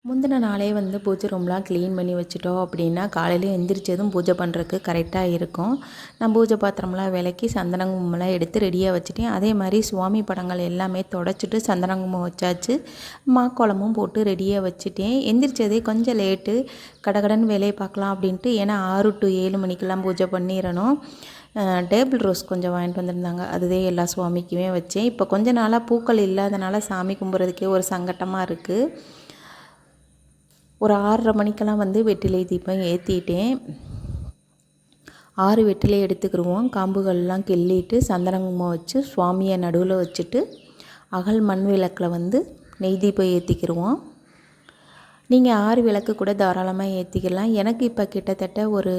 முந்தின நாளே வந்து பூஜை ரூம்லாம் க்ளீன் பண்ணி வச்சுட்டோம் அப்படின்னா காலையில் எந்திரிச்சதும் பூஜை பண்ணுறதுக்கு கரெக்டாக இருக்கும். நான் பூஜை பாத்திரம்லாம் விளக்கி சந்தன குங்குமம்லாம் எடுத்து ரெடியாக வச்சுட்டேன். அதே மாதிரி சுவாமி படங்கள் எல்லாமே தொடச்சிட்டு சந்தன குங்குமம் வச்சாச்சு. மாக்கோலமும் போட்டு ரெடியாக வச்சுட்டேன். எந்திரிச்சதே கொஞ்சம் லேட்டு. கடகடன்னு வேலையை பார்க்கலாம் அப்படின்ட்டு, ஏன்னா 6 to 7 மணிக்கெல்லாம் பூஜை பண்ணிடணும். டேபிள் ரோஸ் கொஞ்சம் வாங்கிட்டு வந்திருந்தாங்க, அதுவே எல்லா சுவாமிக்குமே வச்சேன். இப்போ கொஞ்ச நாளாக பூக்கள் இல்லாதனால சாமி கும்பிட்றதுக்கே ஒரு சங்கட்டமாக இருக்குது. ஒரு 6:30 மணிக்கெல்லாம் வந்து வெற்றிலை தீபம் ஏற்றிட்டேன். 6 வெற்றிலை எடுத்துக்கிடுவோம். காம்புகள்லாம் கிள்ளிட்டு சந்தன குங்குமம் வச்சு சுவாமியை நடுவில் வச்சுட்டு அகல் மண் விளக்கில் வந்து நெய் தீபம் ஏற்றிக்கிடுவோம். நீங்கள் 6 விளக்கு கூட தாராளமாக ஏற்றிக்கலாம். எனக்கு இப்போ கிட்டத்தட்ட ஒரு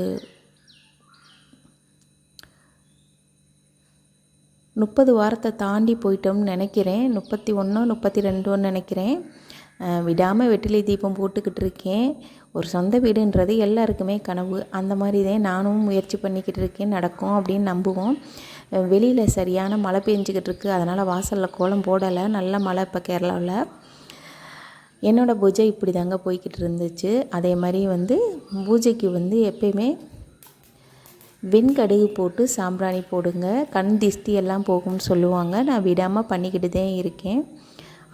30 வாரத்தை தாண்டி போயிட்டோம்னு நினைக்கிறேன். 31 32 நினைக்கிறேன். விடாமல் வெற்றிலை தீபம் போட்டுக்கிட்டு இருக்கேன். ஒரு சொந்த வீடுன்றது எல்லாருக்குமே கனவு. அந்த மாதிரி தான் நானும் முயற்சி பண்ணிக்கிட்டு இருக்கேன். நடக்கும் அப்படின்னு நம்புவோம். வெளியில் சரியான மழை பெஞ்சிக்கிட்டு இருக்குது. அதனால் வாசலில் கோலம் போடலை. நல்ல மழை இப்போ கேரளாவில். என்னோடய பூஜை இப்படி தாங்க போய்கிட்டு இருந்துச்சு. அதே மாதிரி வந்து பூஜைக்கு வந்து எப்பயுமே வெண்கடுகு போட்டு சாம்பிராணி போடுங்க. கண் திஷ்டி எல்லாம் போகும்னு சொல்லுவாங்க. நான் விடாமல் பண்ணிக்கிட்டு தான் இருக்கேன்.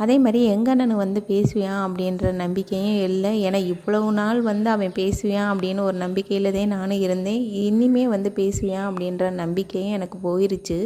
அதே மாதிரி எங்கள் அண்ணன் வந்து பேசுவான் அப்படின்ற நம்பிக்கையும் இல்லை. ஏன்னா இவ்வளவு நாள் வந்து அவன் பேசுவான் அப்படின்னு ஒரு நம்பிக்கையில் தான் நானும் இருந்தேன். இனிமேல் வந்து பேசுவான் அப்படின்ற நம்பிக்கையும் எனக்கு போயிடுச்சு.